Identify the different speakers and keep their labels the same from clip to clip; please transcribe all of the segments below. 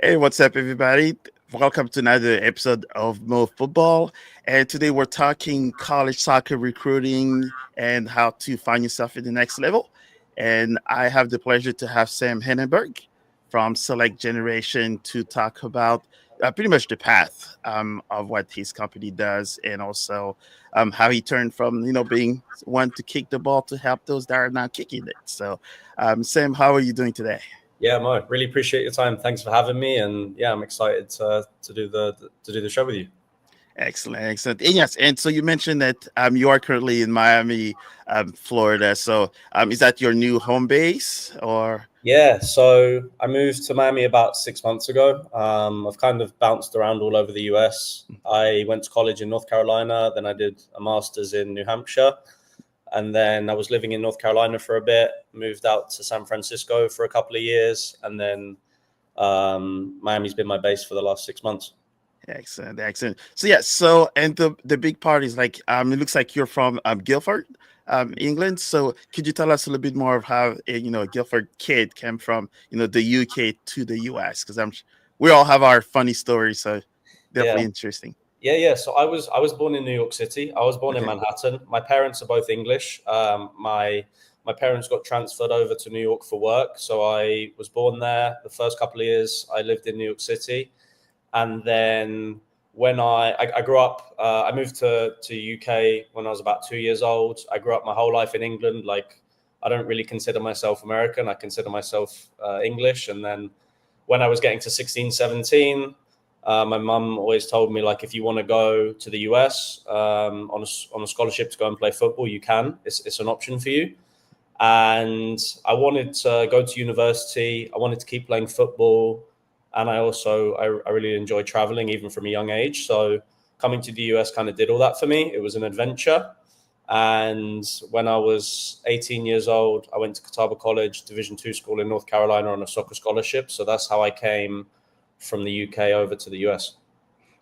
Speaker 1: Hey, what's up, everybody? Welcome to another episode of MoFutbol. And today we're talking college soccer recruiting and how to find yourself in the next level. And I have the pleasure to have Sam Henneberg from Select Generation to talk about pretty much the path of what his company does, and also how he turned from being one to kick the ball to help those that are now kicking it. So, Sam, how are you doing today?
Speaker 2: Yeah, Mo, really appreciate your time. Thanks for having me, and yeah, I'm excited to do the show with you.
Speaker 1: Excellent, excellent. And yes, and so you mentioned that you are currently in Miami, Florida. So is that your new home base, or?
Speaker 2: Yeah, so I moved to Miami about 6 months ago. I've kind of bounced around all over the US. I went to college in North Carolina, then I did a master's in New Hampshire, and then I was living in North Carolina for a bit. Moved out to San Francisco for a couple of years, and then Miami's been my base for the last 6 months.
Speaker 1: Excellent, excellent. So yeah, so and the big part is like it looks like you're from Guildford, England. So could you tell us a little bit more of how a Guildford kid came from the UK to the US? Because we all have our funny stories, so
Speaker 2: Yeah.
Speaker 1: definitely interesting.
Speaker 2: Yeah. So I was born in New York City. I was born in
Speaker 1: Okay.
Speaker 2: Manhattan. My parents are both English. My parents got transferred over to New York for work, so I was born there. The first couple of years I lived in New York City, and then when I grew up, I moved to UK when I was about 2 years old. I grew up my whole life in England. Like, I don't really consider myself American. I consider myself English. And then when I was getting to 16, 17, my mum always told me, like, if you want to go to the US on a scholarship to go and play football, you can. It's an option for you. And I wanted to go to university. I wanted to keep playing football. And I really enjoy traveling, even from a young age. So coming to the US kind of did all that for me. It was an adventure. And when I was 18 years old, I went to Catawba College, Division II school in North Carolina on a soccer scholarship. So that's how I came from the UK over to the US.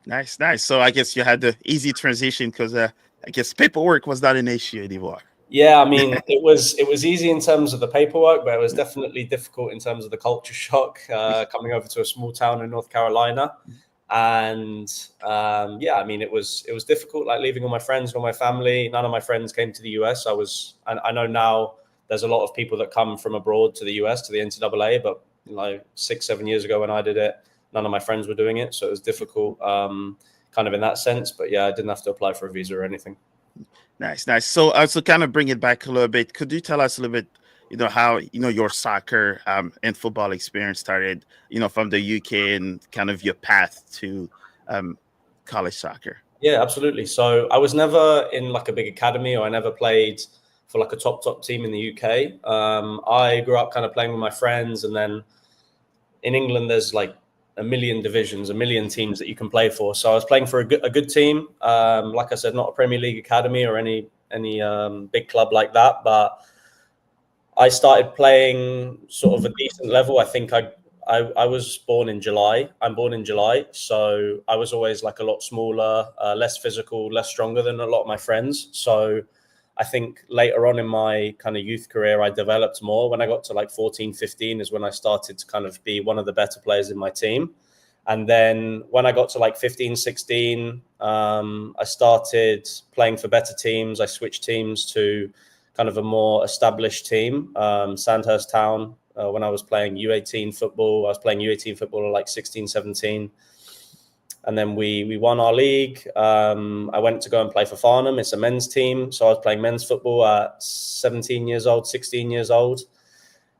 Speaker 1: Nice, nice. So I guess you had the easy transition because I guess paperwork was not an issue anymore.
Speaker 2: Yeah, I mean, it was easy in terms of the paperwork, but it was definitely difficult in terms of the culture shock coming over to a small town in North Carolina. And yeah, I mean, it was difficult, like leaving all my friends and all my family. None of my friends came to the US. I know now there's a lot of people that come from abroad to the US, to the NCAA, but like 6, 7 years ago when I did it, none of my friends were doing it. So it was difficult kind of in that sense. But yeah, I didn't have to apply for a visa or anything.
Speaker 1: Nice, nice. So, kind of bring it back a little bit. Could you tell us a little bit, how your soccer and football experience started, from the UK and kind of your path to college soccer?
Speaker 2: Yeah, absolutely. So I was never in like a big academy, or I never played for like a top team in the UK. I grew up kind of playing with my friends, and then in England there's like a million divisions, a million teams that you can play for. So I was playing for a good team. Like I said, not a Premier League academy or any big club like that, but I started playing sort of a decent level. I think I was born in July. I'm born in July, so I was always like a lot smaller, less physical, less stronger than a lot of my friends. So I think later on in my kind of youth career, I developed more. When I got to like 14, 15 is when I started to kind of be one of the better players in my team. And then when I got to like 15, 16, I started playing for better teams. I switched teams to kind of a more established team, Sandhurst Town. When I was playing U18 football, I was playing U18 football at like 16, 17. And then we won our league. I went to go and play for Farnham. It's a men's team. So I was playing men's football at 17 years old, 16 years old.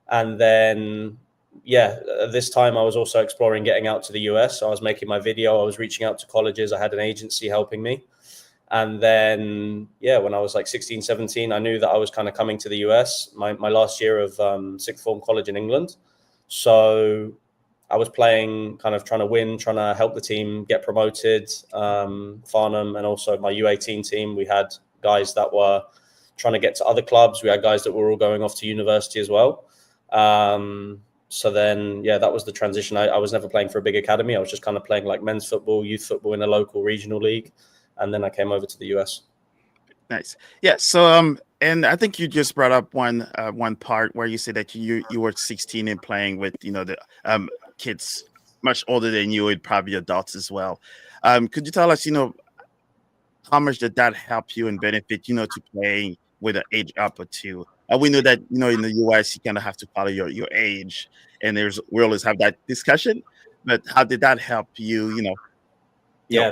Speaker 2: And then, yeah, at this time I was also exploring getting out to the US. So I was making my video. I was reaching out to colleges. I had an agency helping me. And then, yeah, when I was like 16, 17, I knew that I was kind of coming to the US, my last year of sixth form college in England. So I was playing, kind of trying to win, trying to help the team get promoted. Farnham and also my U18 team, we had guys that were trying to get to other clubs. We had guys that were all going off to university as well. So then, yeah, that was the transition. I was never playing for a big academy. I was just kind of playing like men's football, youth football in a local regional league. And then I came over to the US.
Speaker 1: Nice. Yeah. So and I think you just brought up one part where you said that you were 16 and playing with the kids much older than you and probably adults as well. Could you tell us, how much did that help you and benefit, to playing with an age up or two? We know that, in the US, you kind of have to follow your age, and we always have that discussion. But how did that help you,
Speaker 2: Yeah,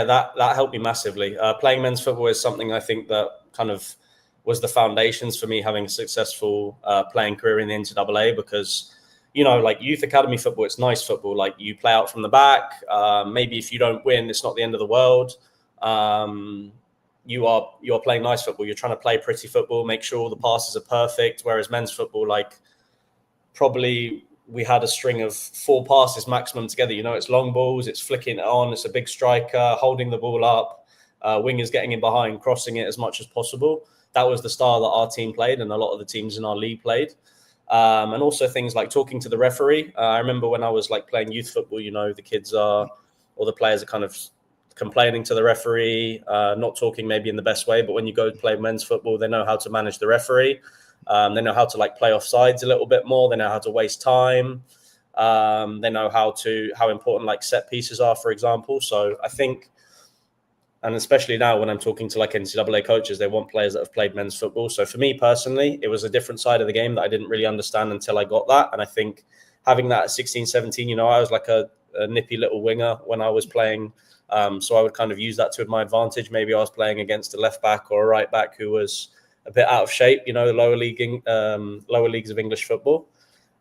Speaker 2: that helped me massively. Playing men's football is something I think that kind of was the foundations for me having a successful playing career in the NCAA, because, like youth academy football, it's nice football. Like you play out from the back. Maybe if you don't win, it's not the end of the world. You are playing nice football. You're trying to play pretty football, make sure all the passes are perfect. Whereas men's football, like probably we had a string of 4 passes maximum together. It's long balls, it's flicking it on, it's a big striker holding the ball up, wingers getting in behind, crossing it as much as possible. That was the style that our team played, and a lot of the teams in our league played. And also things like talking to the referee. I remember when I was like playing youth football, the kids or the players are kind of complaining to the referee, not talking maybe in the best way. But when you go play men's football, they know how to manage the referee. They know how to like play off sides a little bit more. They know how to waste time. They know how important like set pieces are, for example. So I think, and especially now when I'm talking to like NCAA coaches, they want players that have played men's football. So for me personally, it was a different side of the game that I didn't really understand until I got that. And I think having that at 16, 17, I was like a nippy little winger when I was playing. So I would kind of use that to my advantage. Maybe I was playing against a left back or a right back who was a bit out of shape, the lower leagues of English football.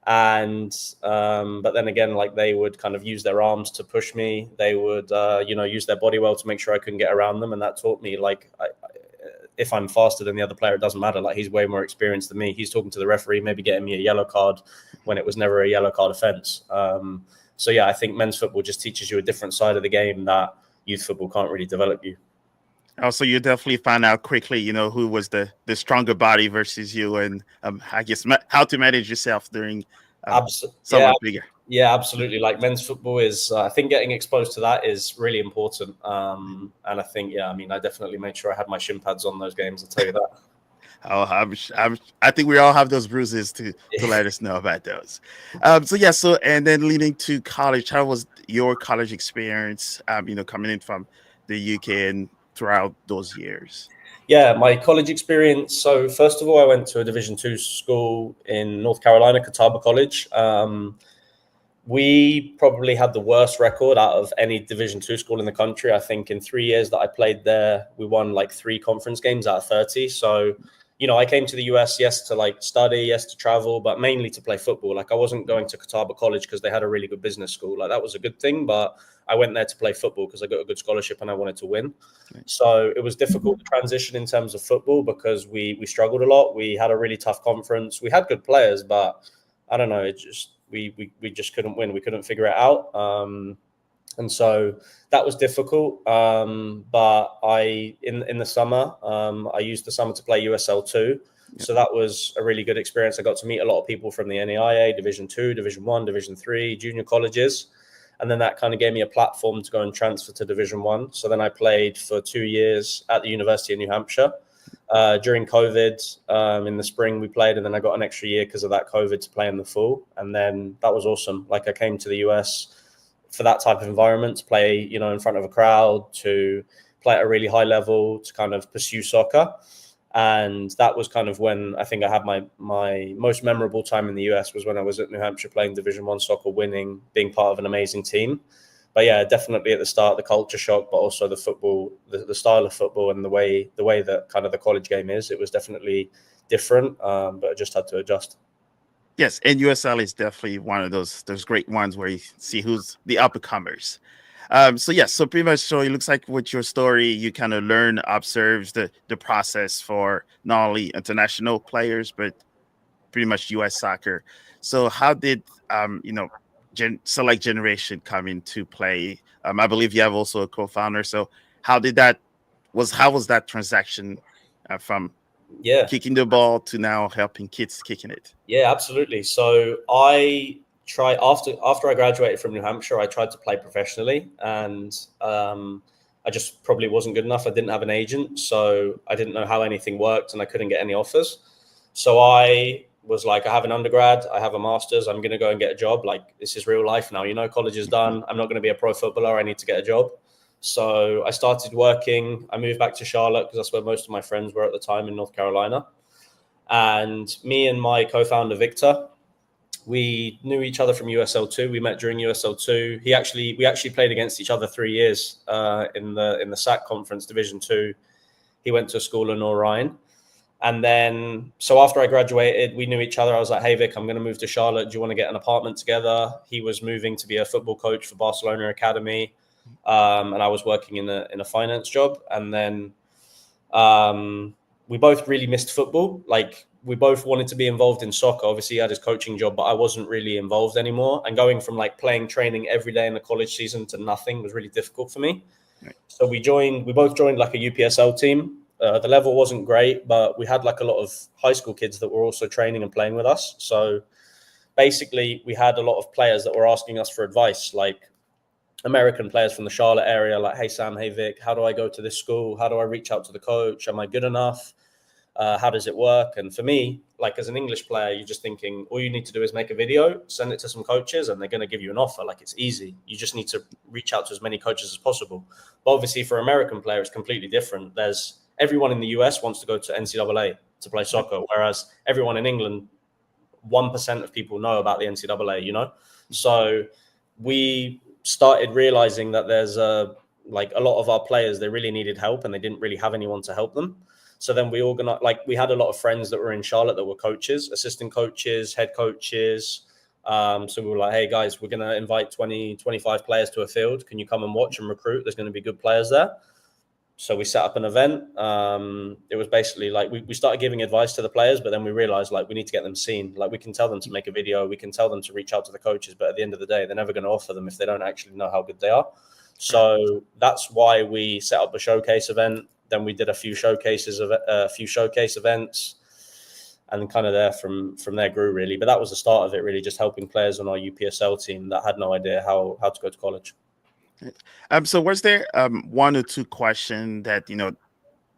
Speaker 2: And but then again, like they would kind of use their arms to push me. They would use their body well to make sure I couldn't get around them. And that taught me, like, if I'm faster than the other player, it doesn't matter. Like, he's way more experienced than me. He's talking to the referee, maybe getting me a yellow card when it was never a yellow card offense. So yeah, I think men's football just teaches you a different side of the game that youth football can't really develop you.
Speaker 1: Also, you definitely found out quickly, who was the stronger body versus you, and I guess how to manage yourself during somewhat bigger.
Speaker 2: Yeah, absolutely. Like men's football is, I think getting exposed to that is really important. And I think, I definitely made sure I had my shin pads on those games. I'll tell you that.
Speaker 1: I think we all have those bruises to let us know about those. So and then leading to college, how was your college experience? Coming in from the UK and throughout those years?
Speaker 2: Yeah, my college experience. So first of all, I went to a Division II school in North Carolina, Catawba College. We probably had the worst record out of any Division II school in the country. I think in 3 years that I played there, we won like 3 conference games out of 30. So, I came to the US, yes, to like study, yes, to travel, but mainly to play football. Like I wasn't going to Catawba College because they had a really good business school. Like that was a good thing, but I went there to play football because I got a good scholarship and I wanted to win. So it was difficult to transition in terms of football because we struggled a lot. We had a really tough conference. We had good players, but I don't know, we just couldn't win. We couldn't figure it out. And so that was difficult. But in the summer, I used the summer to play USL 2. So that was a really good experience. I got to meet a lot of people from the NAIA, Division 2, Division 1, Division 3, junior colleges. And then that kind of gave me a platform to go and transfer to Division 1. So then I played for 2 years at the University of New Hampshire. During COVID, in the spring we played, and then I got an extra year because of that COVID to play in the fall. And then that was awesome. Like I came to the US for that type of environment to play, in front of a crowd, to play at a really high level, to kind of pursue soccer. And that was kind of when I think I had my most memorable time in the US was when I was at New Hampshire playing Division 1 soccer, winning, being part of an amazing team. But yeah, definitely at the start, the culture shock, but also the football, the style of football and the way that kind of the college game is, it was definitely different, but I just had to adjust.
Speaker 1: Yes, and USL is definitely one of those great ones where you see who's the up-and-comers. So pretty much, so it looks like with your story, you kind of observe the process for not only international players, but pretty much US soccer. So how did, Select Generation come into play? I believe you have also a co-founder. So how was that transaction from kicking the ball to now helping kids kicking it?
Speaker 2: Yeah, absolutely. So I tried after I graduated from New Hampshire, I tried to play professionally, and I just probably wasn't good enough. I didn't have an agent, so I didn't know how anything worked, and I couldn't get any offers. So I was like, I have an undergrad, I have a master's, I'm going to go and get a job. Like, this is real life now, college is done. I'm not going to be a pro footballer. I need to get a job. So I started working. I moved back to Charlotte because that's where most of my friends were at the time in North Carolina. And me and my co-founder, Victor, we knew each other from USL2. We met during USL2. We actually played against each other 3 years in the SAC conference, Division 2. He went to a school in Orion. And then, so after I graduated, we knew each other. I was like, hey, Vic, I'm going to move to Charlotte. Do you want to get an apartment together? He was moving to be a football coach for Barcelona Academy. And I was working in a finance job. And then we both really missed football. Like, we both wanted to be involved in soccer. Obviously, he had his coaching job, but I wasn't really involved anymore. And going from like playing training every day in the college season to nothing was really difficult for me. Right. So we both joined like a UPSL team. The level wasn't great, but we had like a lot of high school kids that were also training and playing with us. So basically, we had a lot of players that were asking us for advice, like American players from the Charlotte area, like, hey, Sam, hey, Vic, how do I go to this school? How do I reach out to the coach? Am I good enough? How does it work? And for me, like as an English player, you're just thinking, all you need to do is make a video, send it to some coaches, and they're going to give you an offer. Like, it's easy. You just need to reach out to as many coaches as possible. But obviously, for American player, it's completely different. Everyone in the US wants to go to NCAA to play soccer, whereas everyone in England, 1% of people know about the NCAA, So we started realizing that there's a lot of our players, they really needed help and they didn't really have anyone to help them. So then we organized, we had a lot of friends that were in Charlotte that were coaches, assistant coaches, head coaches. So we were like, hey guys, we're going to invite 20, 25 players to a field. Can you come and watch and recruit? There's going to be good players there. So we set up an event. It was basically like we started giving advice to the players, but then we realized like we need to get them seen. Like, we can tell them to make a video, we can tell them to reach out to the coaches, but at the end of the day, they're never going to offer them if they don't actually know how good they are. So that's why we set up a showcase event. Then we did a few showcase events, and kind of there from there grew really. But that was the start of it, really, just helping players on our UPSL team that had no idea how to go to college.
Speaker 1: So was there one or two questions that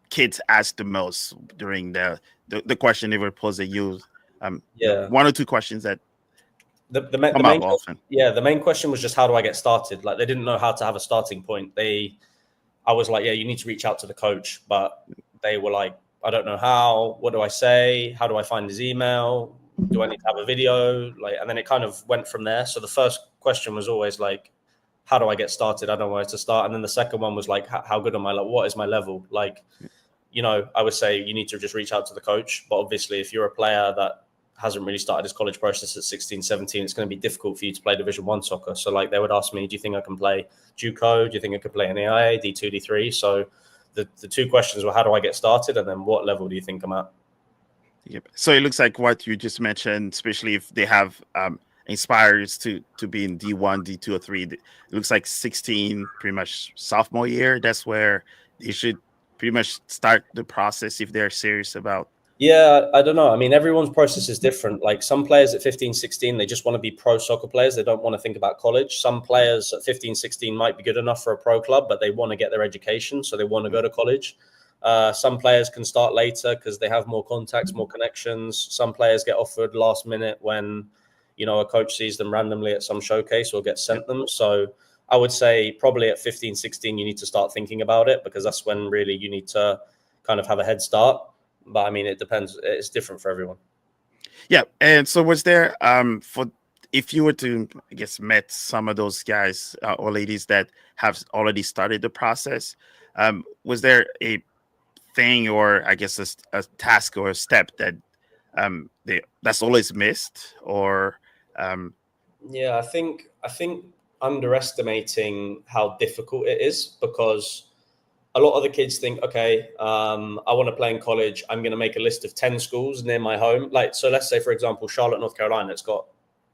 Speaker 1: kids ask the most during the question they were posed to you? One or two questions that
Speaker 2: the main often. Yeah, the main question was just, how do I get started? Like, they didn't know how to have a starting point. I was like, yeah, you need to reach out to the coach, but they were like, I don't know how. What do I say? How do I find his email? Do I need to have a video? And then it kind of went from there. So the first question was always like, how do I get started? I don't know where to start. And then the second one was like, how good am I? Like, what is my level? Like, I would say you need to just reach out to the coach. But obviously, if you're a player that hasn't really started his college process at 16, 17, it's going to be difficult for you to play Division 1 soccer. So like, they would ask me, do you think I can play JUCO? Do you think I could play an AIA, D2, D3? So the two questions were, how do I get started? And then what level do you think I'm at?
Speaker 1: Yep. So it looks like what you just mentioned, especially if they have inspires to be in D1, D2, or 3. It looks like 16, pretty much sophomore year. That's where they should pretty much start the process if they're serious about.
Speaker 2: Yeah, I don't know. I mean, everyone's process is different. Like, some players at 15, 16, they just want to be pro soccer players. They don't want to think about college. Some players at 15, 16 might be good enough for a pro club, but they want to get their education, so they want to go to college. Some players can start later because they have more contacts, more connections. Some players get offered last minute when a coach sees them randomly at some showcase or gets sent them. So I would say probably at 15, 16, you need to start thinking about it, because that's when really you need to kind of have a head start. But I mean, it depends. It's different for everyone.
Speaker 1: Yeah. And so was there, if you were to, I guess, met some of those guys or ladies that have already started the process, was there a thing, or I guess a task or a step that that's always missed, or
Speaker 2: I think underestimating how difficult it is, because a lot of the kids think, okay, I want to play in college. I'm going to make a list of 10 schools near my home. So let's say, for example, Charlotte, North Carolina, it's got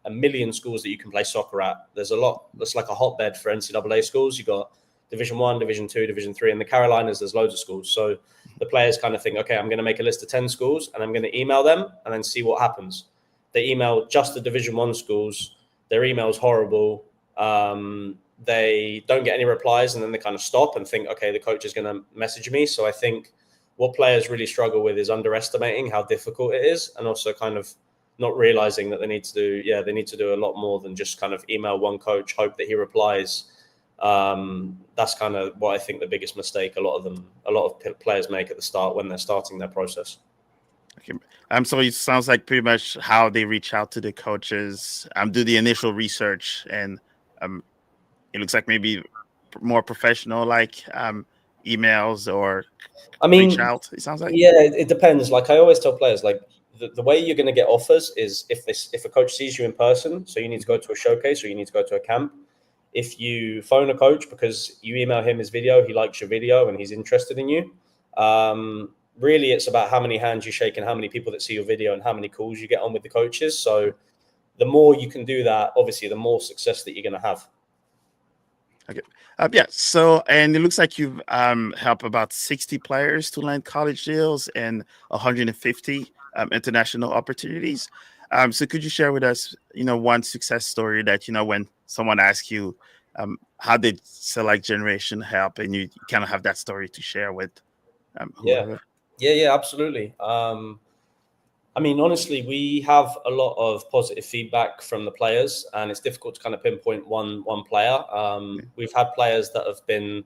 Speaker 2: 1 million schools that you can play soccer at. There's a lot. That's like a hotbed for NCAA schools. You got Division 1, Division 2, Division 3. In the Carolinas, there's loads of schools. So the players kind of think, okay, I'm going to make a list of 10 schools and I'm going to email them and then see what happens. They email just the Division 1 schools. Their email's horrible. They don't get any replies, and then they kind of stop and think, okay, the coach is going to message me. So I think what players really struggle with is underestimating how difficult it is, and also kind of not realizing that they need to do a lot more than just kind of email one coach, hope that he replies. That's kind of what I think the biggest mistake a lot of players make at the start when they're starting their process.
Speaker 1: Okay. So it sounds like pretty much how they reach out to the coaches, do the initial research, and it looks like maybe more professional, like emails or reach out. It sounds like.
Speaker 2: Yeah, it depends. Like I always tell players, like the way you're going to get offers is if a coach sees you in person, so you need to go to a showcase or you need to go to a camp. If you phone a coach because you email him his video, he likes your video and he's interested in you. Really, it's about how many hands you shake and how many people that see your video and how many calls you get on with the coaches. So the more you can do that, obviously, the more success that you're going to have.
Speaker 1: Okay. Yeah. So, and it looks like you've helped about 60 players to land college deals and 150 international opportunities. So could you share with us, one success story that, when someone asks you, how did Select Generation help, and you kind of have that story to share with whoever?
Speaker 2: Yeah, absolutely. I mean, honestly, we have a lot of positive feedback from the players, and it's difficult to kind of pinpoint one player. We've had players that have been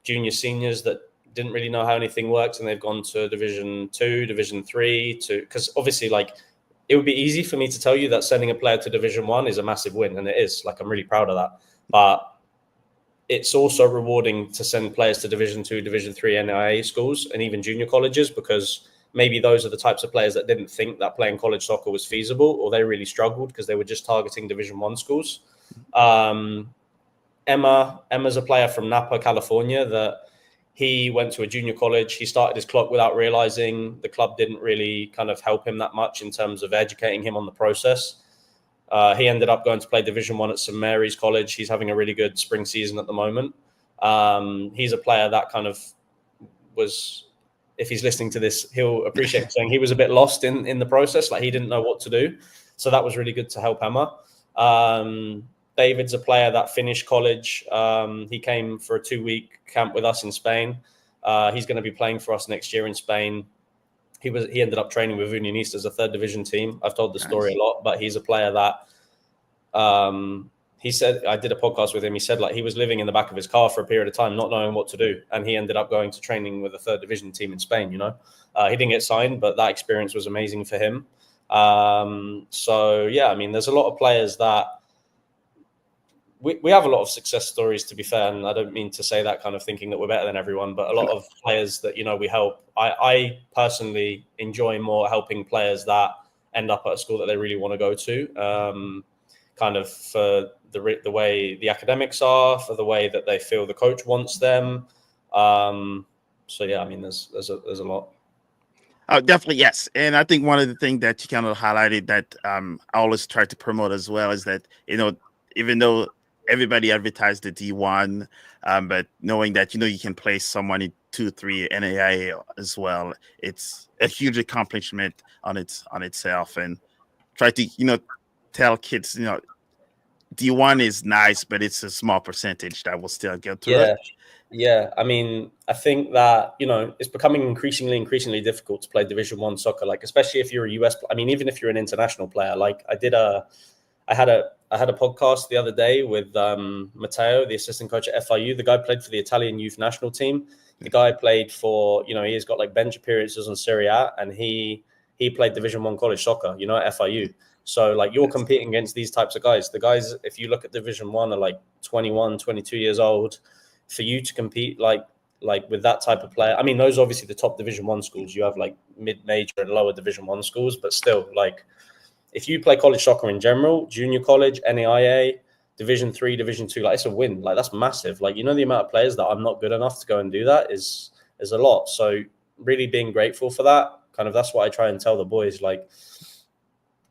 Speaker 2: junior seniors that didn't really know how anything works, and they've gone to Division 2, Division 3, because obviously, like, it would be easy for me to tell you that sending a player to Division 1 is a massive win, and it is. Like, I'm really proud of that. But it's also rewarding to send players to Division 2, Division 3 NCAA schools and even junior colleges, because maybe those are the types of players that didn't think that playing college soccer was feasible, or they really struggled because they were just targeting Division 1 schools. Emma's a player from Napa, California, that he went to a junior college. He started his clock without realizing the club didn't really kind of help him that much in terms of educating him on the process. He ended up going to play Division 1 at St. Mary's College. He's having a really good spring season at the moment. He's a player that kind of was, if he's listening to this, he'll appreciate me saying he was a bit lost in the process. Like, he didn't know what to do. So that was really good to help Emma. David's a player that finished college. He came for a 2-week camp with us in Spain. He's going to be playing for us next year in Spain. He ended up training with Unionistas, a third division team. I've told the story a lot, but he's a player that he said, I did a podcast with him. He said, like, he was living in the back of his car for a period of time, not knowing what to do. And he ended up going to training with a third division team in Spain, He didn't get signed, but that experience was amazing for him. So, yeah, I mean, there's a lot of players that we have a lot of success stories, to be fair. And I don't mean to say that kind of thinking that we're better than everyone, but a lot of players that, we help. I personally enjoy more helping players that end up at a school that they really want to go to, kind of for the way the academics are, for the way that they feel the coach wants them. So yeah, I mean, there's a lot.
Speaker 1: Definitely, yes. And I think one of the things that you kind of highlighted that I always try to promote as well is that, even though everybody advertised the D1, but knowing that, you can place someone in 2-3 NAIA as well, it's a huge accomplishment on itself. And try to, tell kids, D1 is nice, but it's a small percentage that will still get through it.
Speaker 2: Yeah. I mean, I think that, it's becoming increasingly difficult to play Division 1 soccer, like, especially if you're a US, I mean, even if you're an international player. Like, I had a podcast the other day with Matteo, the assistant coach at FIU. The guy played for the Italian youth national team. The guy played for, he's got like bench appearances on Serie A, and he played Division 1 college soccer, at FIU. So, like, you're competing against these types of guys. The guys, if you look at Division 1, are like 21, 22 years old. For you to compete like with that type of player, I mean, those are obviously the top Division 1 schools. You have like mid-major and lower Division 1 schools, but still, like, if you play college soccer in general, junior college, NAIA, Division 3, Division 2, like, it's a win. Like, that's massive. Like, the amount of players that I'm not good enough to go and do that is a lot. So really being grateful for that, kind of, that's what I try and tell the boys. Like,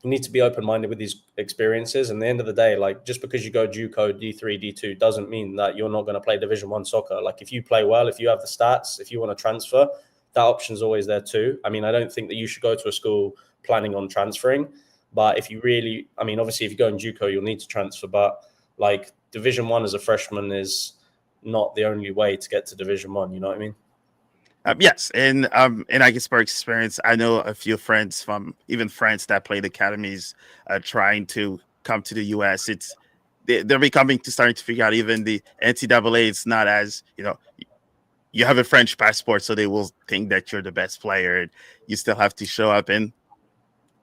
Speaker 2: you need to be open-minded with these experiences. And at the end of the day, like, just because you go JUCO, D3, D2 doesn't mean that you're not going to play Division 1 soccer. Like, if you play well, if you have the stats, if you want to transfer, that option's always there too. I mean, I don't think that you should go to a school planning on transferring. But if you really, I mean, obviously, if you go in JUCO, you'll need to transfer. But, like, Division 1 as a freshman is not the only way to get to Division 1. You know what I mean?
Speaker 1: Yes, and I guess per experience, I know a few friends from even friends that played academies, trying to come to the U.S. They're becoming to starting to figure out even the NCAA. It's not as you have a French passport, so they will think that you're the best player. And you still have to show up, and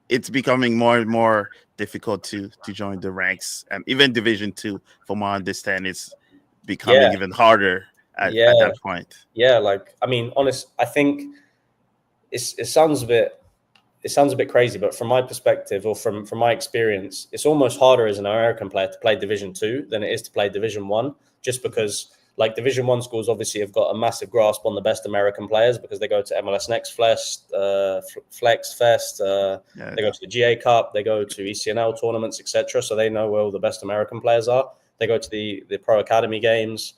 Speaker 1: it's becoming more and more difficult to join the ranks. Even Division 2, from what I understand, it's
Speaker 2: Yeah,
Speaker 1: becoming even harder at
Speaker 2: yeah,
Speaker 1: that point.
Speaker 2: yeah. Like, I mean, I think it sounds a bit crazy, but from my perspective or from my experience, it's almost harder as an American player to play Division 2 than it is to play Division 1, just because like Division 1 schools obviously have got a massive grasp on the best American players because they go to MLS Next Fest, Flex Fest,
Speaker 1: Yeah,
Speaker 2: they go to the GA Cup, they go to ECNL tournaments, etc. So they know where all the best American players are. They go to the Pro Academy games.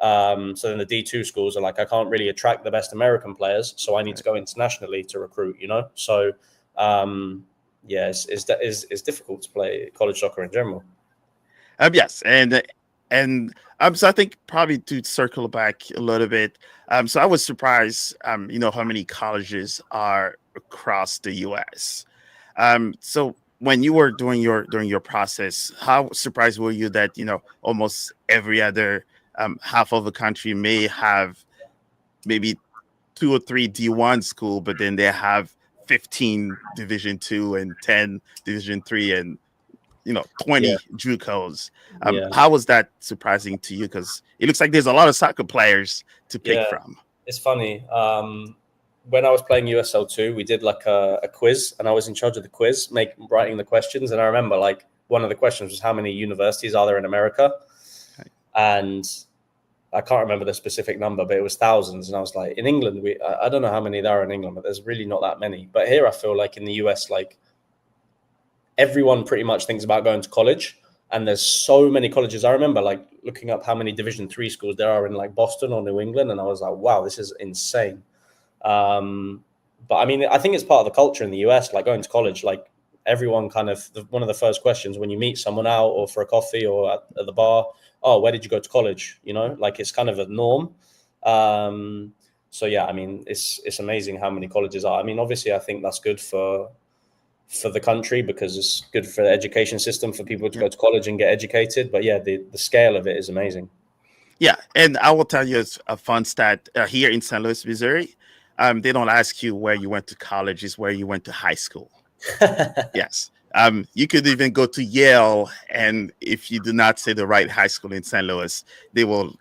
Speaker 2: So then the D2 schools are like, I can't really attract the best American players, so I need to go internationally to recruit, So, yeah, it's difficult to play college soccer in general.
Speaker 1: yes, and so I think probably to circle back a little bit. So I was surprised, how many colleges are across the U.S. So when you were doing during your process, how surprised were you that almost every other half of the country may have maybe 2 or 3 D1 school, but then they have 15 Division 2 and 10 Division 3 and 20
Speaker 2: Yeah,
Speaker 1: JUCOs.
Speaker 2: yeah,
Speaker 1: How was that surprising to you? Because it looks like there's a lot of soccer players to pick
Speaker 2: yeah.
Speaker 1: from.
Speaker 2: It's funny. When I was playing USL2, we did like a quiz, and I was in charge of the quiz, writing the questions. And I remember like one of the questions was how many universities are there in America, and I can't remember the specific number, but it was thousands. And I was like, in England, I don't know how many there are in England, but there's really not that many. But here, I feel like in the US, like everyone pretty much thinks about going to college, and there's so many colleges. I remember like looking up how many Division 3 schools there are in like Boston or New England, and I was like, wow, this is insane. But I mean, I think it's part of the culture in the US, like going to college, like everyone kind of, one of the first questions when you meet someone out or for a coffee or at the bar, oh, where did you go to college? Like it's kind of a norm. So yeah, I mean, it's amazing how many colleges are. I mean, obviously I think that's good for the country because it's good for the education system for people to go to college and get educated. But yeah, the scale of it is amazing.
Speaker 1: Yeah, and I will tell you a fun stat here in St. Louis, Missouri. They don't ask you where you went to college; it's where you went to high school. Yes. You could even go to Yale, and if you do not say the right high school in St. Louis, they will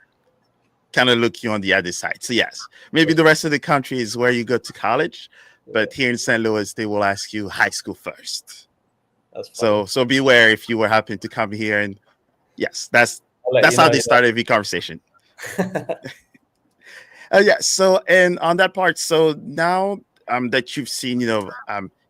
Speaker 1: kind of look you on the other side. So yes, maybe the rest of the country is where you go to college, but here in St. Louis, they will ask you high school first.
Speaker 2: That's funny.
Speaker 1: So beware if you were happen to come here, and yes, that's
Speaker 2: I'll let
Speaker 1: that's
Speaker 2: you
Speaker 1: how
Speaker 2: know.
Speaker 1: they start every conversation. Yeah. So, and on that part, so now that you've seen,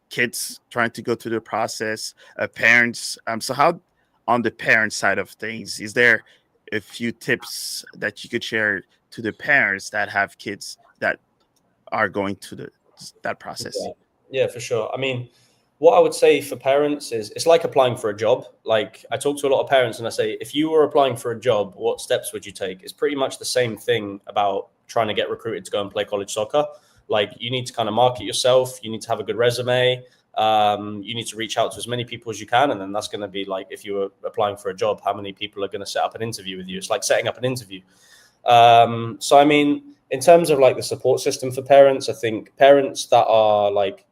Speaker 1: kids trying to go through the process, parents. So how on the parent side of things, is there a few tips that you could share to the parents that have kids that are going to that process?
Speaker 2: Yeah, yeah, for sure. I mean, what I would say for parents is it's like applying for a job. Like I talk to a lot of parents and I say, if you were applying for a job, what steps would you take? It's pretty much the same thing about trying to get recruited to go and play college soccer. Like you need to kind of market yourself. You need to have a good resume. You need to reach out to as many people as you can. And then that's going to be like, if you were applying for a job, how many people are going to set up an interview with you? It's like setting up an interview. So, I mean, in terms of like the support system for parents, I think parents that are like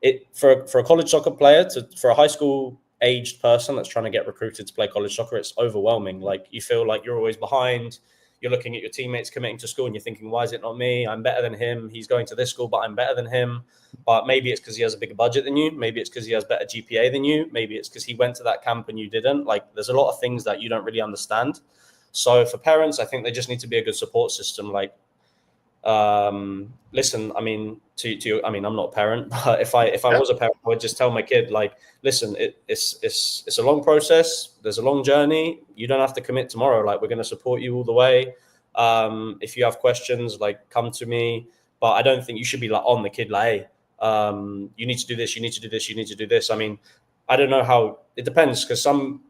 Speaker 2: it for a college soccer player for a high school aged person that's trying to get recruited to play college soccer, it's overwhelming. Like you feel like you're always behind. You're looking at your teammates committing to school and you're thinking, why is it not me? I'm better than him. He's going to this school, but I'm better than him. But maybe it's because he has a bigger budget than you. Maybe it's because he has better GPA than you. Maybe it's because he went to that camp and you didn't. Like there's a lot of things that you don't really understand. So for parents, I think they just need to be a good support system. Like, listen, I mean, I mean, I'm not a parent, but if I
Speaker 1: Yeah.
Speaker 2: was a parent, I would just tell my kid, like, listen, it's a long process. There's a long journey. You don't have to commit tomorrow. Like, we're going to support you all the way. If you have questions, like, come to me. But I don't think you should be like on the kid, like, hey, you need to do this. You need to do this. You need to do this. I mean, I don't know how it depends because some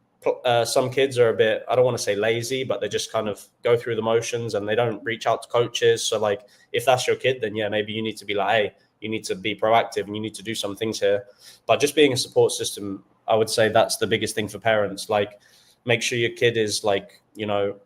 Speaker 2: some kids are a bit, I don't want to say lazy, but they just kind of go through the motions and they don't reach out to coaches. So like, if that's your kid, then yeah, maybe you need to be like, hey, you need to be proactive and you need to do some things here. But just being a support system, I would say that's the biggest thing for parents. Like, make sure your kid is like,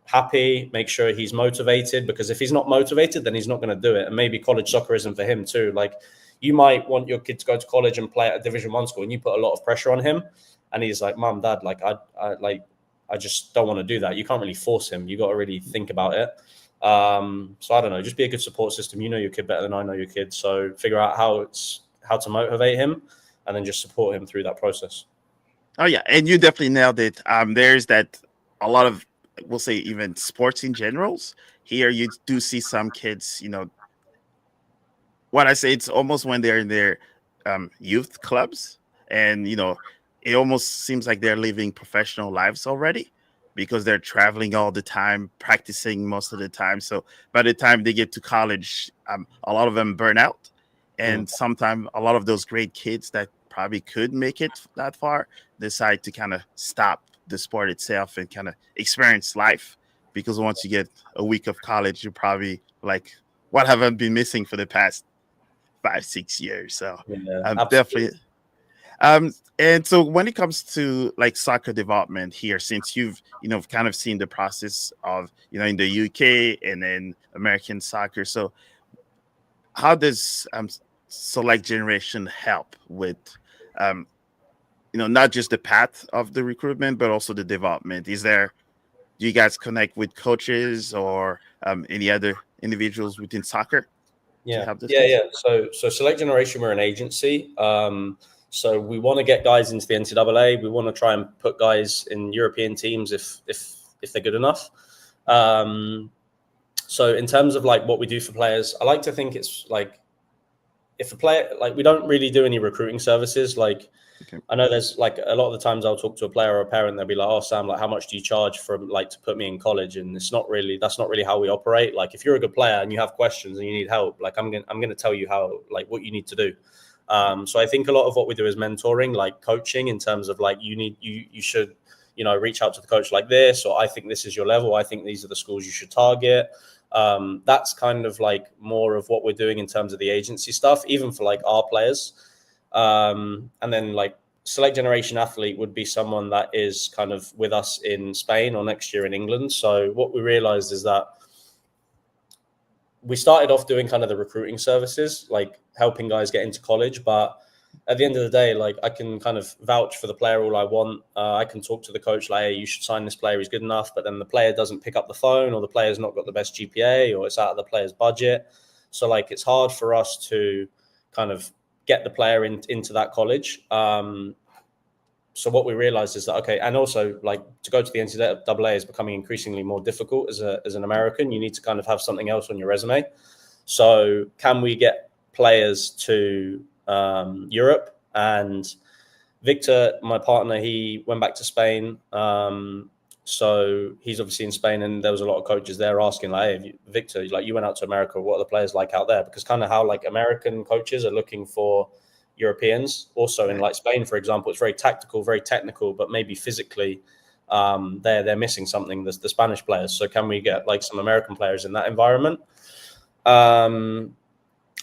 Speaker 2: happy, make sure he's motivated, because if he's not motivated, then he's not going to do it. And maybe college soccer isn't for him too. Like, you might want your kid to go to college and play at a Division I school and you put a lot of pressure on him. And he's like, Mom, Dad, like, I just don't want to do that. You can't really force him. You got to really think about it. So I don't know, just be a good support system. You know your kid better than I know your kid. So figure out how to motivate him and then just support him through that process.
Speaker 1: Oh yeah. And you definitely nailed it. There's that a lot of, we'll say even sports in generals. Here you do see some kids, what I say, it's almost when they're in their youth clubs and, it almost seems like they're living professional lives already because they're traveling all the time, practicing most of the time. So by the time they get to college, a lot of them burn out. And sometimes a lot of those great kids that probably could make it that far decide to kind of stop the sport itself and kind of experience life. Because once you get a week of college, you're probably like, what have I been missing for the past 5-6 years? So definitely. And so when it comes to like soccer development here, since you've, kind of seen the process of, in the UK and then American soccer. So how does Select Generation help with, not just the path of the recruitment, but also the development? Do you guys connect with coaches or any other individuals within soccer?
Speaker 2: Yeah. So Select Generation, we're an agency. So we want to get guys into the NCAA. We want to try and put guys in European teams if they're good enough. So in terms of like what we do for players, I like to think it's like, if a player, like, we don't really do any recruiting services. Like, okay. I know there's like a lot of the times I'll talk to a player or a parent, they'll be like, oh, Sam, like, how much do you charge for like to put me in college? And that's not really how we operate. Like, if you're a good player and you have questions and you need help, like, I'm going to tell you how, like, what you need to do. So I think a lot of what we do is mentoring, like coaching, in terms of like, you should, reach out to the coach like this, or I think this is your level. I think these are the schools you should target. That's kind of like more of what we're doing in terms of the agency stuff, even for like our players. And then like Select Generation athlete would be someone that is kind of with us in Spain or next year in England. So what we realized is that we started off doing kind of the recruiting services, like helping guys get into college. But at the end of the day, like, I can kind of vouch for the player all I want. I can talk to the coach like, hey, you should sign this player, he's good enough. But then the player doesn't pick up the phone, or the player's not got the best GPA, or it's out of the player's budget. So like, it's hard for us to kind of get the player into that college. So what we realized is that, okay, and also like to go to the NCAA is becoming increasingly more difficult as an American. You need to kind of have something else on your resume. So can we get players to Europe? And Victor, my partner, he went back to Spain. So he's obviously in Spain, and there was a lot of coaches there asking like, hey, Victor, like, you went out to America, what are the players like out there? Because kind of how like American coaches are looking for Europeans. Also in like Spain, for example, it's very tactical, very technical, but maybe physically they're missing something, the Spanish players. So can we get like some American players in that environment?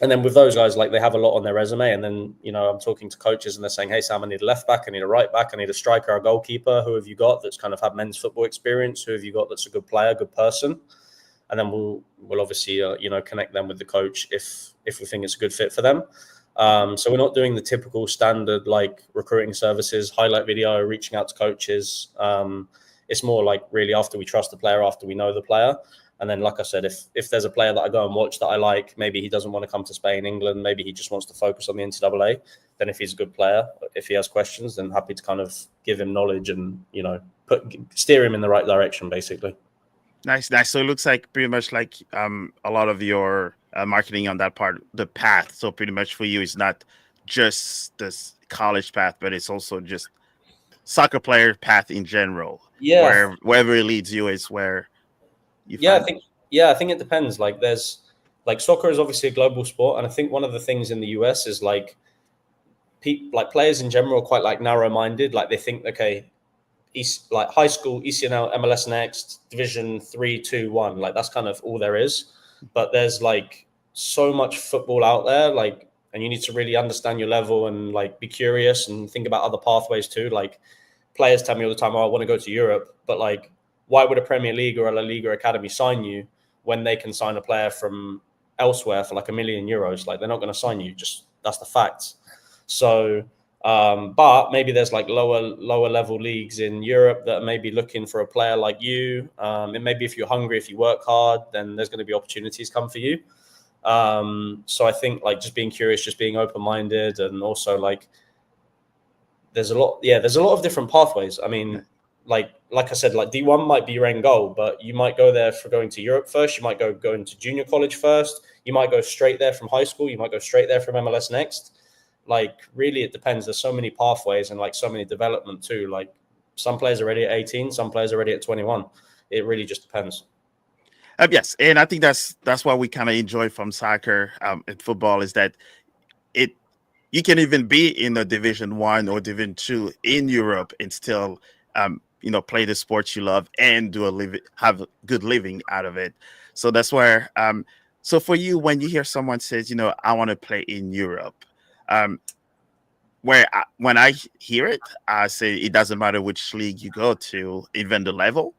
Speaker 2: And then with those guys, like, they have a lot on their resume. And then, I'm talking to coaches and they're saying, hey, Sam, I need a left back, I need a right back, I need a striker, a goalkeeper. Who have you got that's kind of had men's football experience? Who have you got that's a good player, good person? And then we'll obviously, connect them with the coach if we think it's a good fit for them. So we're not doing the typical standard like recruiting services, highlight video, reaching out to coaches. It's more like really after we trust the player, after we know the player. And then, like I said, if there's a player that I go and watch that I like, maybe he doesn't want to come to Spain, England, maybe he just wants to focus on the NCAA, then if he's a good player, if he has questions, then happy to kind of give him knowledge and, steer him in the right direction, basically.
Speaker 1: Nice. So it looks like pretty much like a lot of your marketing on that part, the path. So pretty much for you, it's not just this college path, but it's also just soccer player path in general. Yeah. Wherever it leads you is where you find.
Speaker 2: I think it depends. Like, there's like, soccer is obviously a global sport. And I think one of the things in the US is like players in general are quite like narrow-minded. Like, they think, okay, like high school, ECNL, MLS Next, Division 3, 2, 1. Like that's kind of all there is. But there's like so much football out there, like, and you need to really understand your level and like be curious and think about other pathways too. Like players tell me all the time, oh, I want to go to Europe, but like, why would a Premier League or a La Liga academy sign you when they can sign a player from elsewhere for like €1 million? Like they're not going to sign you. Just that's the facts. So, but maybe there's like lower level leagues in Europe that are maybe looking for a player like you. And maybe if you're hungry, if you work hard, then there's going to be opportunities come for you. So I think like just being curious, just being open-minded, and also like there's a lot of different pathways. I mean, like I said, like D1 might be your end goal, but you might go there for going to Europe first. You might go into junior college first. You might go straight there from high school. You might go straight there from MLS Next. Like really, it depends. There's so many pathways and like so many development too. Like some players are ready at 18, some players are ready at 21. It really just depends.
Speaker 1: Yes, and I think that's what we kind of enjoy from soccer and football is that you can even be in a Division 1 or Division 2 in Europe and still play the sports you love and have a good living out of it. So that's where so for you, when you hear someone says, I want to play in Europe, when I hear it, I say it doesn't matter which league you go to, even the level.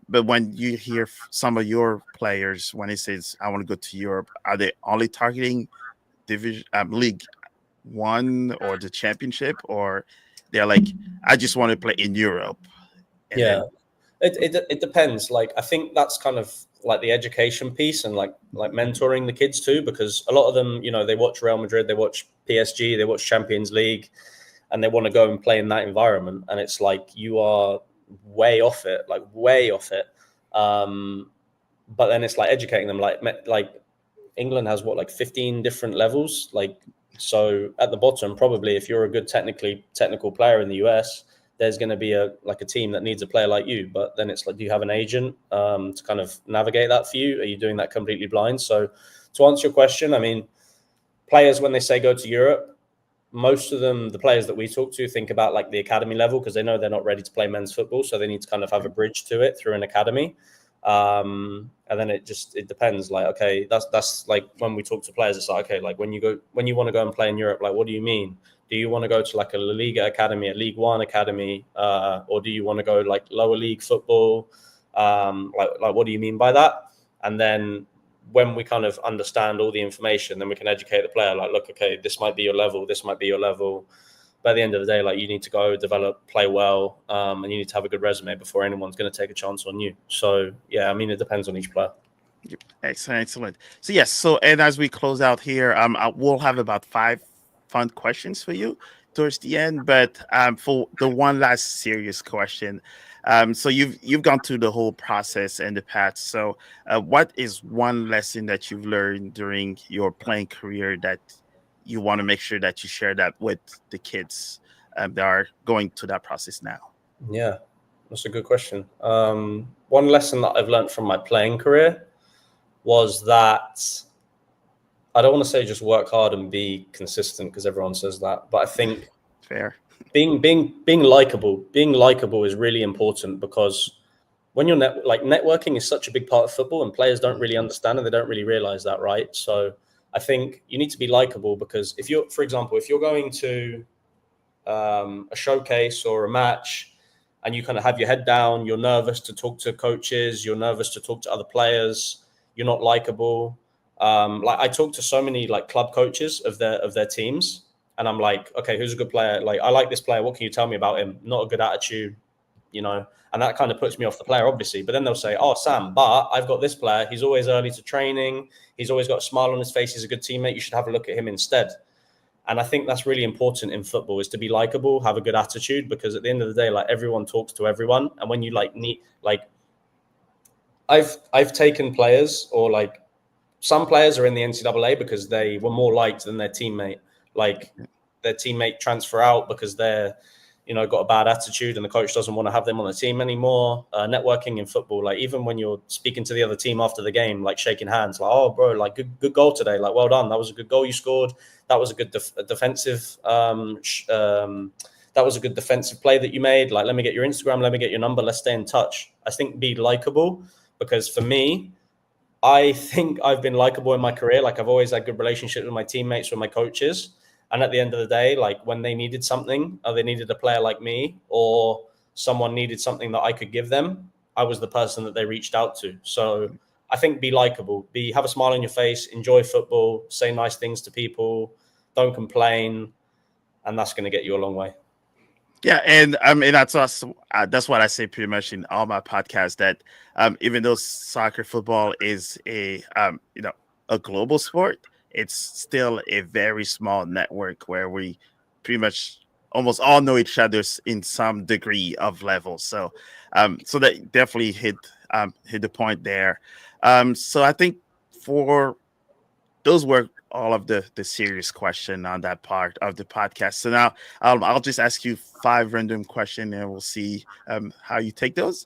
Speaker 1: But when you hear some of your players, when it says, I want to go to Europe, are they only targeting division League 1 or the championship, or they're like, I just want to play in Europe?
Speaker 2: It depends. Like, I think that's kind of like the education piece and like mentoring the kids too, because a lot of them, they watch Real Madrid, they watch PSG, they watch Champions League, and they want to go and play in that environment. And it's like, you are way off it. But then it's like educating them, like England has like 15 different levels. Like, so at the bottom, probably if you're a good technical player in the US, there's going to be a team that needs a player like you. But then it's like, do you have an agent to kind of navigate that for you? Are you doing that completely blind? So to answer your question, I mean, players, when they say go to Europe, most of them, the players that we talk to, think about like the academy level, because they know they're not ready to play men's football. So they need to kind of have a bridge to it through an academy. And then it depends. Like, okay, that's like when we talk to players, it's like, okay, like when you want to go and play in Europe, like, what do you mean? Do you want to go to like a La Liga academy, a League One academy, or do you want to go like lower league football? Like what do you mean by that? And then when we kind of understand all the information, then we can educate the player. Like, look, okay, this might be your level, this might be your level. But at the end of the day, like, you need to go develop, play well, and you need to have a good resume before anyone's going to take a chance on you. So yeah, I mean, it depends on each player.
Speaker 1: Excellent. So yes, and as we close out here, we'll have about 5 fun questions for you towards the end. But for the one last serious question, so you've gone through the whole process and the path. So what is one lesson that you've learned during your playing career that you want to make sure that you share that with the kids that are going through that process now?
Speaker 2: Yeah, that's a good question. One lesson that I've learned from my playing career was that I don't want to say just work hard and be consistent, because everyone says that, but I think
Speaker 1: fair.
Speaker 2: Being likable is really important, because when you're networking is such a big part of football, and players don't really understand and they don't really realize that, right? So I think you need to be likable, because if you're going to a showcase or a match and you kind of have your head down, you're nervous to talk to coaches, you're nervous to talk to other players, you're not likable. Like, I talk to so many like club coaches of their teams, and I'm like, okay, who's a good player? Like, I like this player. What can you tell me about him? Not a good attitude, and that kind of puts me off the player, obviously. But then they'll say, oh, Sam, but I've got this player. He's always early to training. He's always got a smile on his face. He's a good teammate. You should have a look at him instead. And I think that's really important in football, is to be likable, have a good attitude, because at the end of the day, like, everyone talks to everyone. And when you I've taken players, or like some players are in the NCAA because they were more liked than their teammate. Like, their teammate transfer out because they're, got a bad attitude and the coach doesn't want to have them on the team anymore. Networking in football, like, even when you're speaking to the other team after the game, like shaking hands, like, oh, bro, like, good goal today. Like, well done. That was a good goal you scored. That was a good defensive that was a good defensive play that you made. Like, let me get your Instagram, let me get your number, let's stay in touch. I think be likable, because for me, I think I've been likable in my career. Like, I've always had good relationships with my teammates, with my coaches. And at the end of the day, like, when they needed something, or they needed a player like me, or someone needed something that I could give them, I was the person that they reached out to. So I think be likable, have a smile on your face, enjoy football, say nice things to people, don't complain, and that's going to get you a long way.
Speaker 1: Yeah, and I mean that's what I say pretty much in all my podcasts, that even though soccer football is a global sport, it's still a very small network where we pretty much almost all know each other in some degree of level. So so that definitely hit the point there. So I think for those were all of the serious question on that part of the podcast. So now I'll just ask you 5 random questions, and we'll see how you take those.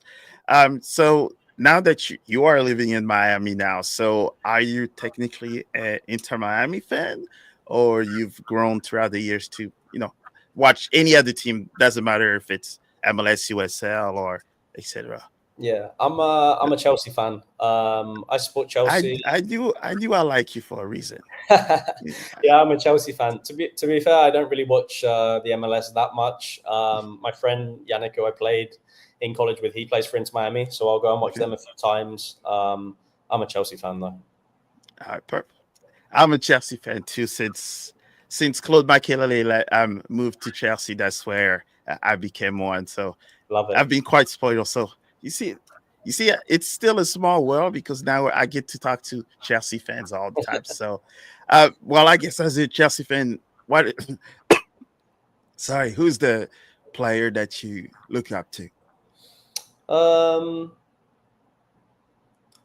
Speaker 1: So now that you are living in Miami now, so are you technically an Inter Miami fan, or you've grown throughout the years to watch any other team? Doesn't matter if it's MLS, USL, or etc.
Speaker 2: Yeah, I'm a Chelsea fan. I support Chelsea.
Speaker 1: I knew I like you for a reason.
Speaker 2: Yeah, I'm a Chelsea fan. To be fair, I don't really watch the MLS that much. My friend Yannick, who I played in college with, he plays for Inter Miami, so I'll go and watch them a few times. I'm a Chelsea fan though.
Speaker 1: All right, perfect. I'm a Chelsea fan too. Since Claude Makelele moved to Chelsea, that's where I became one. So
Speaker 2: Love it.
Speaker 1: I've been quite spoiled. So you see, it's still a small world, because now I get to talk to Chelsea fans all the time. So, well, I guess as a Chelsea fan, what? Sorry, who's the player that you look up to?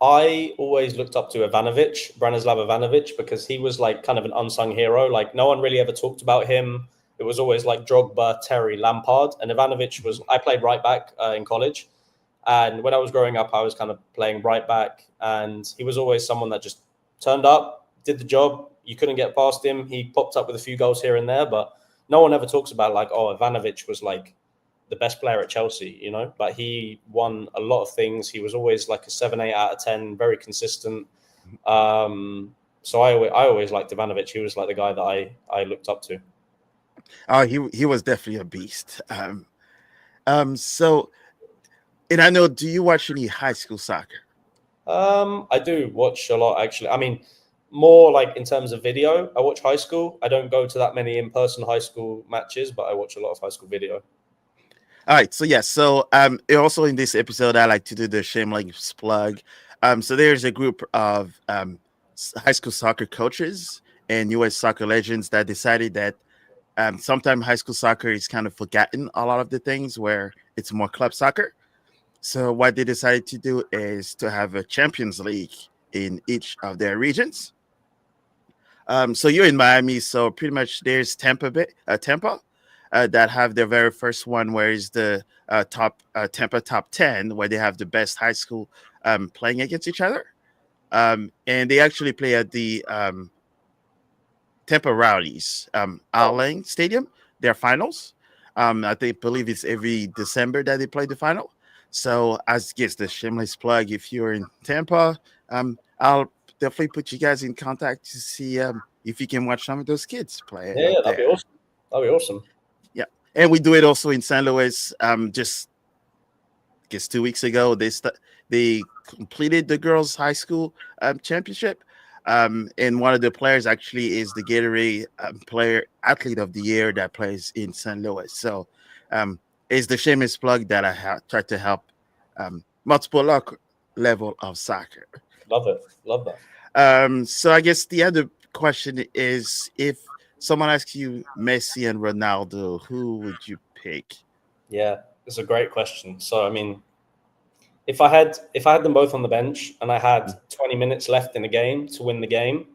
Speaker 2: I always looked up to Branislav Ivanovic, because he was like kind of an unsung hero. Like, no one really ever talked about him. It was always like Drogba, Terry, Lampard, and Ivanovic was. I played right back in college. And when I was growing up, I was kind of playing right back, and he was always someone that just turned up, did the job. You couldn't get past him. He popped up with a few goals here and there, but no one ever talks about like, oh, Ivanovic was like the best player at Chelsea, But he won a lot of things. He was always like a 7, 8 out of 10, very consistent. So I always liked Ivanovic. He was like the guy that I looked up to.
Speaker 1: Oh, he was definitely a beast. So. And I know, do you watch any high school soccer?
Speaker 2: I do watch a lot, actually. I mean, more like in terms of video. I watch high school. I don't go to that many in-person high school matches, but I watch a lot of high school video.
Speaker 1: All right. So, yes. So, also in this episode, I like to do the shameless plug. So there's a group of high school soccer coaches and U.S. soccer legends that decided that sometimes high school soccer is kind of forgotten a lot of the things, where it's more club soccer. So what they decided to do is to have a Champions League in each of their regions. So you're in Miami, so pretty much there's Tampa that have their very first one, where is the Tampa Top 10, where they have the best high school playing against each other. And they actually play at the Tampa Rowdies Outlying Stadium, their finals. Believe it's every December that they play the final. So as gets the shameless plug, if you're in Tampa, I'll definitely put you guys in contact to see if you can watch some of those kids play.
Speaker 2: Yeah, that'd be awesome. That'd be awesome.
Speaker 1: Yeah, and we do it also in San Luis. Just I guess 2 weeks ago, they completed the girls' high school championship. And one of the players actually is the Gatorade player athlete of the year that plays in San Luis. So it's the shameless plug that I try to help multiple level of soccer.
Speaker 2: Love it. Love that.
Speaker 1: So I guess the other question is, if someone asks you Messi and Ronaldo, who would you pick?
Speaker 2: Yeah, it's a great question. So I mean, if I had them both on the bench and I had 20 minutes left in the game to win the game,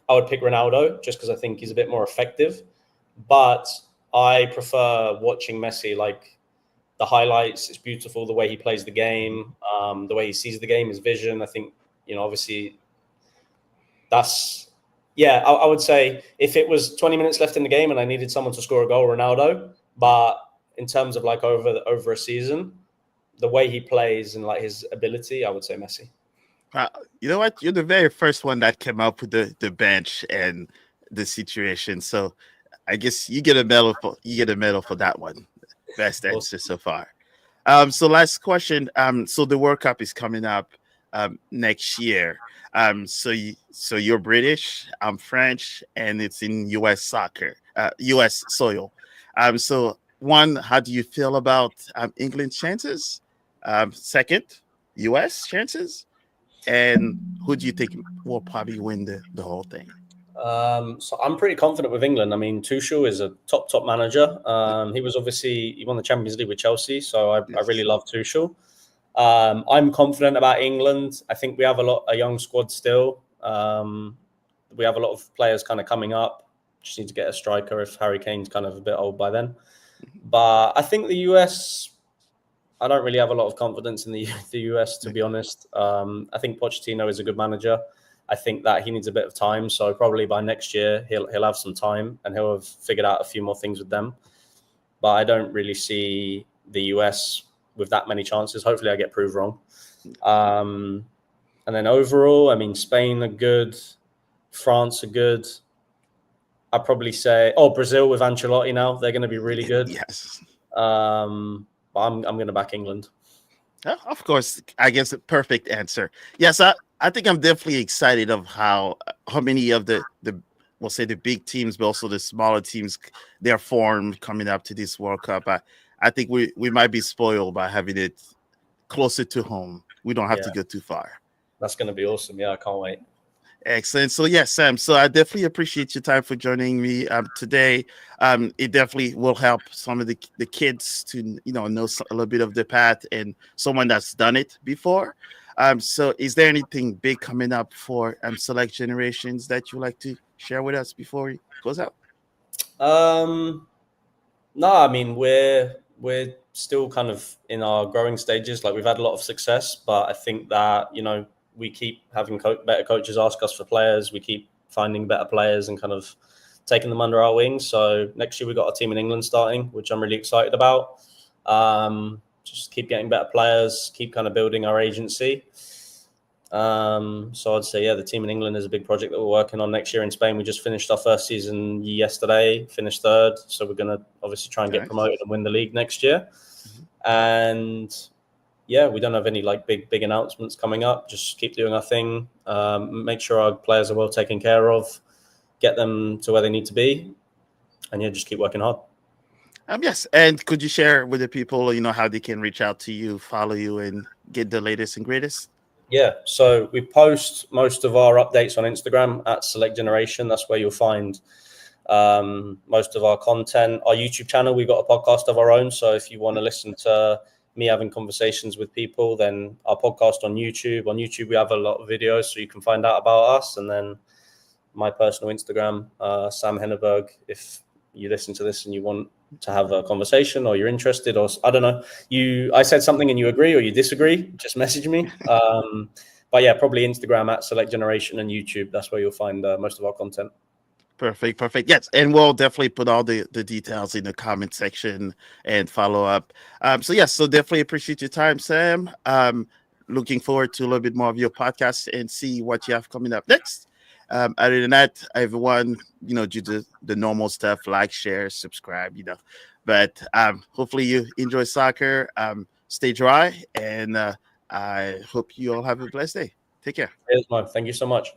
Speaker 2: I would pick Ronaldo, just because I think he's a bit more effective. But I prefer watching Messi. Like, the highlights, it's beautiful the way he plays the game, the way he sees the game, his vision. I think, obviously that's, I would say if it was 20 minutes left in the game and I needed someone to score a goal, Ronaldo. But in terms of like over a season, the way he plays and like his ability, I would say Messi.
Speaker 1: You know what? You're the very first one that came up with the bench and the situation. So I guess you get a medal for that one. Best answer so far. So last question. So the World Cup is coming up next year. So you're British, I'm French, and it's in U.S. soccer, U.S. soil. So one, how do you feel about England's chances? Second, U.S. chances, and who do you think will probably win the whole thing?
Speaker 2: So I'm pretty confident with England. I mean, Tuchel is a top manager. He won the Champions League with Chelsea, so I really love Tuchel. I'm confident about England. I think we have a young squad still. We have a lot of players kind of coming up. Just need to get a striker if Harry Kane's kind of a bit old by then. But I think the US, I don't really have a lot of confidence in the US, to be honest. I think Pochettino is a good manager. I think that he needs a bit of time. So probably by next year, he'll have some time and he'll have figured out a few more things with them. But I don't really see the US with that many chances. Hopefully I get proved wrong. And then overall, I mean, Spain are good. France are good. I'd probably say, Brazil with Ancelotti now. They're going to be really good.
Speaker 1: Yes.
Speaker 2: But I'm going to back England.
Speaker 1: Of course, I guess a perfect answer. Yes, I think I'm definitely excited of how many of the we'll say the big teams, but also the smaller teams, they're formed coming up to this World Cup. I think we might be spoiled by having it closer to home. We don't have to go too far.
Speaker 2: That's going to be awesome. Yeah, I can't wait.
Speaker 1: Excellent. So yes, Sam. So I definitely appreciate your time for joining me today. It definitely will help some of the kids to know a little bit of the path and someone that's done it before. So is there anything big coming up for Select Generations that you like to share with us before we close out?
Speaker 2: No, I mean we're still kind of in our growing stages. Like we've had a lot of success, but I think that we keep having better coaches ask us for players. We keep finding better players and kind of taking them under our wings. So next year we've got a team in England starting, which I'm really excited about. Just keep getting better players, keep kind of building our agency. So I'd say, the team in England is a big project that we're working on next year. In Spain, we just finished our first season yesterday, finished third. So we're going to obviously try and get promoted and win the league next year. And we don't have any like big announcements coming up. Just keep doing our thing. Make sure our players are well taken care of. Get them to where they need to be, and just keep working hard.
Speaker 1: Yes, and could you share with the people, how they can reach out to you, follow you, and get the latest and greatest?
Speaker 2: Yeah, so we post most of our updates on Instagram at Select Generation. That's where you'll find most of our content. Our YouTube channel, we've got a podcast of our own. So if you want to listen to me having conversations with people, then our podcast on YouTube. On YouTube, we have a lot of videos, so you can find out about us. And then my personal Instagram, Sam Henneberg. If you listen to this and you want to have a conversation, or you're interested, or I don't know, I said something and you agree or you disagree, just message me. But probably Instagram at Select Generation and YouTube. That's where you'll find most of our content.
Speaker 1: Perfect. Yes, and we'll definitely put all the details in the comment section and follow up. So definitely appreciate your time, Sam. Looking forward to a little bit more of your podcast and see what you have coming up next. Other than that, everyone, do the normal stuff, like, share, subscribe, But hopefully you enjoy soccer. Stay dry, and I hope you all have a blessed day. Take care.
Speaker 2: Cheers, man. Thank you so much.